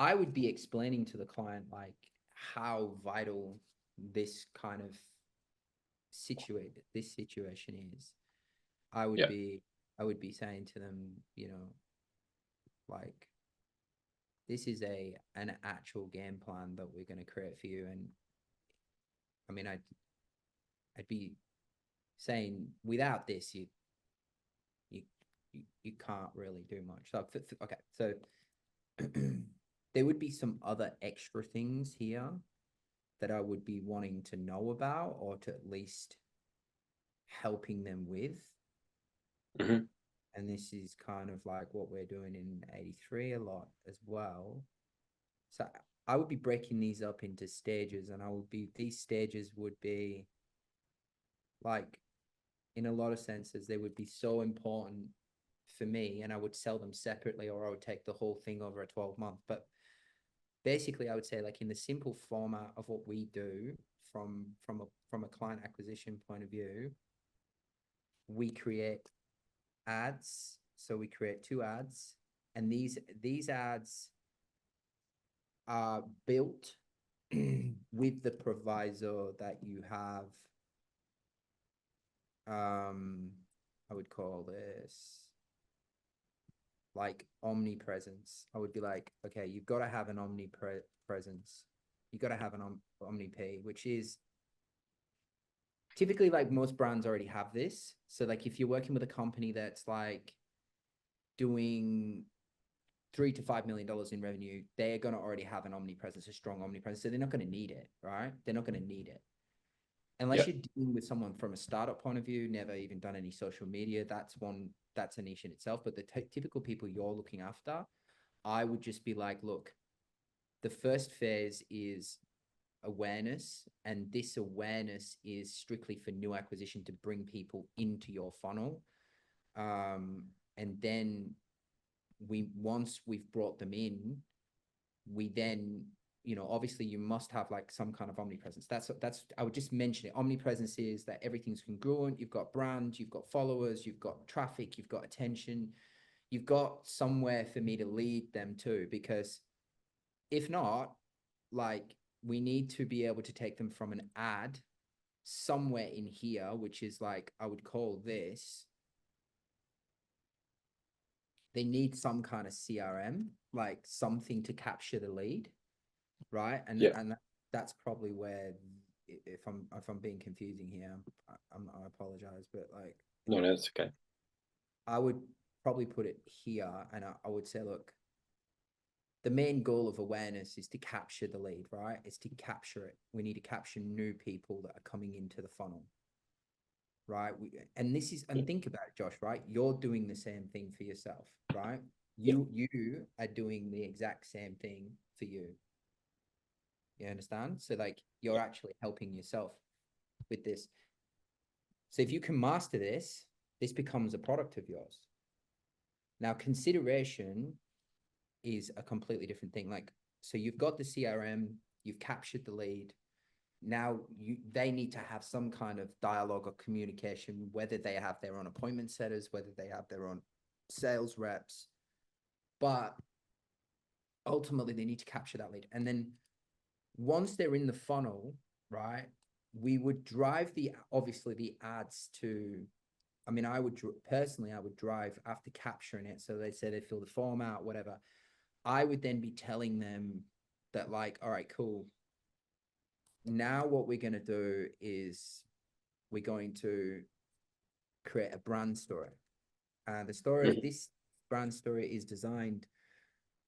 I would be explaining to the client like how vital this kind of situation is. I would Yeah. be I would be saying to them, you know, like this is an actual game plan that we're going to create for you. And I mean, I'd be saying without this, you you can't really do much. So okay, so there would be some other extra things here that I would be wanting to know about, or to at least helping them with. Hmm. And this is kind of like what we're doing in 83 a lot as well. So I would be breaking these up into stages, and these stages would be like, in a lot of senses, they would be so important for me, and I would sell them separately, or I would take the whole thing over a 12-month. But basically, I would say, like, in the simple format of what we do from a client acquisition point of view, we create ads. So we create two ads, and these ads are built with the proviso that you have, I would call this like omnipresence. I would be like, okay, you've got to have an omnipresence. You've got to have an omni-p, which is typically, like, most brands already have this. So like if you're working with a company that's like doing $3 to $5 million in revenue, they're going to already have an omnipresence, a strong omnipresence. So they're not going to need it, right? They're not going to need it. Yeah. Unless you're dealing with someone from a startup point of view, never even done any social media, that's a niche in itself. But the typical people you're looking after, I would just be like, look, the first phase is awareness, and this awareness is strictly for new acquisition to bring people into your funnel. And then once we've brought them in, we then, obviously you must have like some kind of omnipresence. That's I would just mention it. Omnipresence is that everything's congruent. You've got brand, you've got followers, you've got traffic, you've got attention, you've got somewhere for me to lead them to. Because if not, like, we need to be able to take them from an ad somewhere in here, which is like, I would call this, they need some kind of CRM, like something to capture the lead, right? And Yeah. and that's probably where, if I'm being confusing here, I apologize, but like, No, no, it's okay. I would probably put it here, and I would say, look, the main goal of awareness is to capture the lead, right? It's to capture it. We need to capture new people that are coming into the funnel, right? And think about it, Josh, right? You're doing the same thing for yourself, right? Yeah. You are doing the exact same thing for you. You understand? So like, you're Yeah. actually helping yourself with this. So if you can master this becomes a product of yours. Now, consideration is a completely different thing. Like, so you've got the CRM, you've captured the lead. Now they need to have some kind of dialogue or communication, whether they have their own appointment setters, whether they have their own sales reps, but ultimately they need to capture that lead. And then once they're in the funnel, right, we would drive obviously the ads to, I mean, personally, I would drive after capturing it. So they say they fill the form out, whatever. I would then be telling them that, like, all right, cool. Now what we're going to do is we're going to create a brand story. And Mhm. this brand story is designed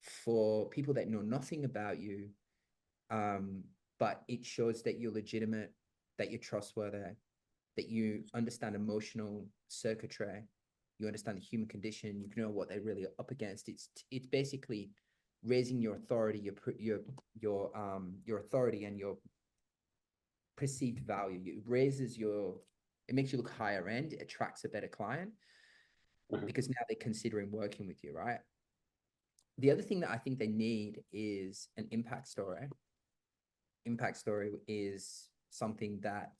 for people that know nothing about you, but it shows that you're legitimate, that you're trustworthy, that you understand emotional circuitry, you understand the human condition, you know what they're really up against. It's basically raising your authority, your authority and your perceived value. It makes you look higher end, it attracts a better client, Mhm. because now they're considering working with you, right? The other thing that I think they need is an impact story. Impact story is something that,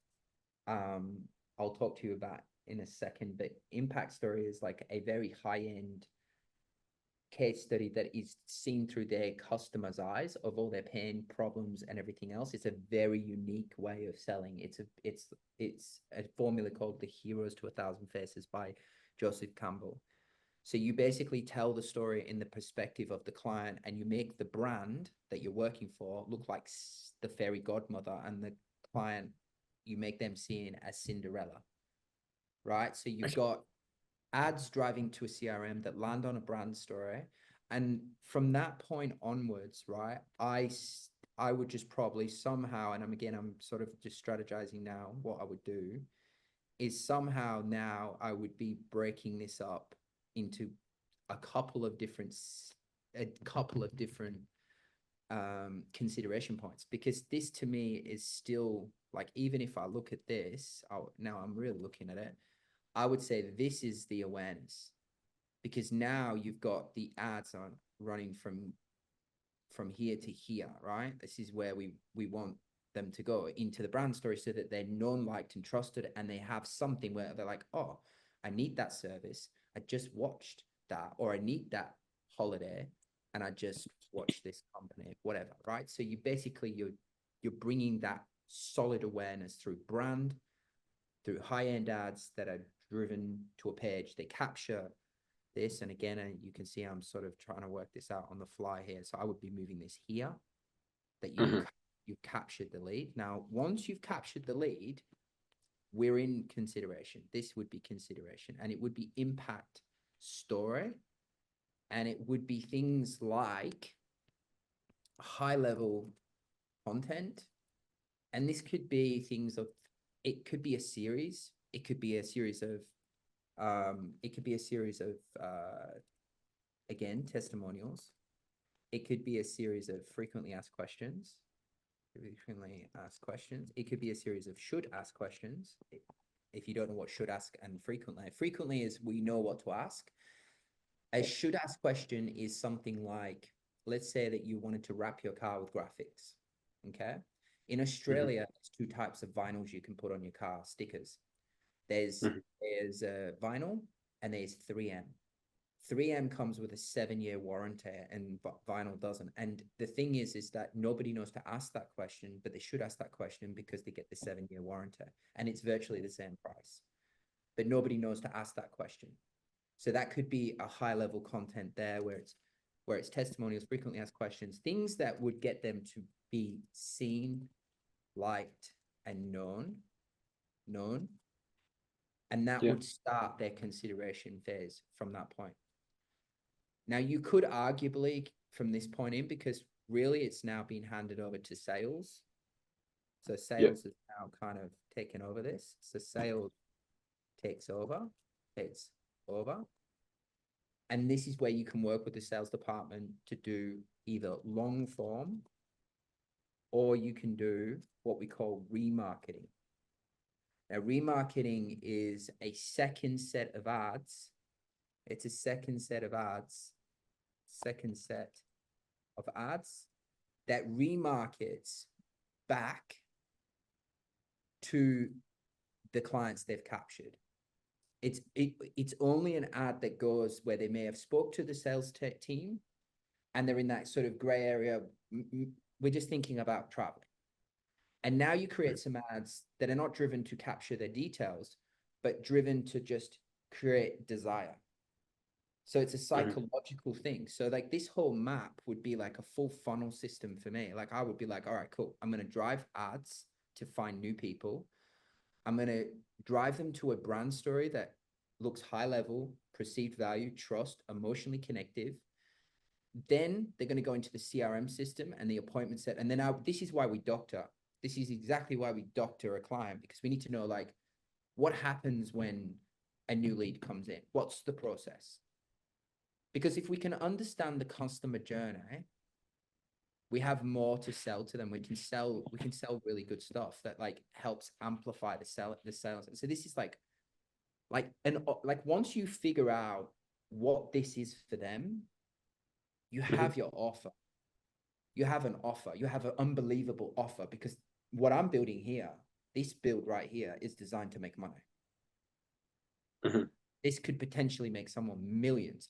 um, I'll talk to you about in a second, but impact story is like a very high end case study that is seen through their customer's eyes of all their pain, problems, and everything else. It's a very unique way of selling. It's a formula called the Heroes to a Thousand Faces by Joseph Campbell. So you basically tell the story in the perspective of the client, and you make the brand that you're working for look like the fairy godmother, and the client, you make them seen as Cinderella, right? So you've got ads driving to a CRM that land on a brand story. And from that point onwards, right, I would just probably somehow, and I'm sort of just strategizing now what I would do, is somehow now I would be breaking this up into a couple of different consideration points, because this to me is still like, even if I look at this, now I'm really looking at it, I would say this is the awareness, because now you've got the ads on running from here to here, right? This is where we want them to go into the brand story, so that they're known, liked, and trusted, and they have something where they're like, oh, I need that service. I just watched that, or I need that holiday, and I just watched this company, whatever, right? So you basically you're bringing that solid awareness through brand, through high-end ads that are driven to a page. They capture this, and again, you can see I'm sort of trying to work this out on the fly here. So I would be moving this here, that you've captured the lead. Now, once you've captured the lead, we're in consideration. This would be consideration, and it would be impact story, and it would be things like high-level content, and this could be things of, it could be a series, it could be a series of again, testimonials. It could be a series of frequently asked questions. It could be a series of should ask questions. If you don't know what should ask and frequently is, we know what to ask. A should ask question is something like, let's say that you wanted to wrap your car with graphics. Okay. In Australia, there's two types of vinyls you can put on your car, stickers. There's vinyl, and there's 3M. 3M comes with a 7-year warranty, and vinyl doesn't. And the thing is that nobody knows to ask that question, but they should ask that question because they get the 7-year warranty, and it's virtually the same price. But nobody knows to ask that question. So that could be a high-level content there, where it's testimonials, frequently asked questions, things that would get them to be seen, liked, and known. And that would start their consideration phase from that point. Now, you could arguably, from this point in, because really it's now been handed over to sales. So sales is now kind of taken over this. So sales takes over. And this is where you can work with the sales department to do either long form, or you can do what we call remarketing. Now, remarketing is a second set of ads. It's a second set of ads that remarkets back to the clients they've captured. It's only an ad that goes where they may have spoke to the sales team, and they're in that sort of gray area. We're just thinking about traveling. And now you create some ads that are not driven to capture their details, but driven to just create desire. So it's a psychological thing. So like this whole map would be like a full funnel system for me. Like I would be like, all right, cool. I'm going to drive ads to find new people. I'm going to drive them to a brand story that looks high level, perceived value, trust, emotionally connective. Then they're going to go into the CRM system and the appointment set. And then this is why we doctor. This is exactly why we doctor a client, because we need to know, like, what happens when a new lead comes in? What's the process? Because if we can understand the customer journey, we have more to sell to them. We can sell really good stuff that like helps amplify the sales. And so this is like once you figure out what this is for them, you have your offer. You have an offer. You have an unbelievable offer, because what I'm building here, this build right here, is designed to make money. This could potentially make someone millions,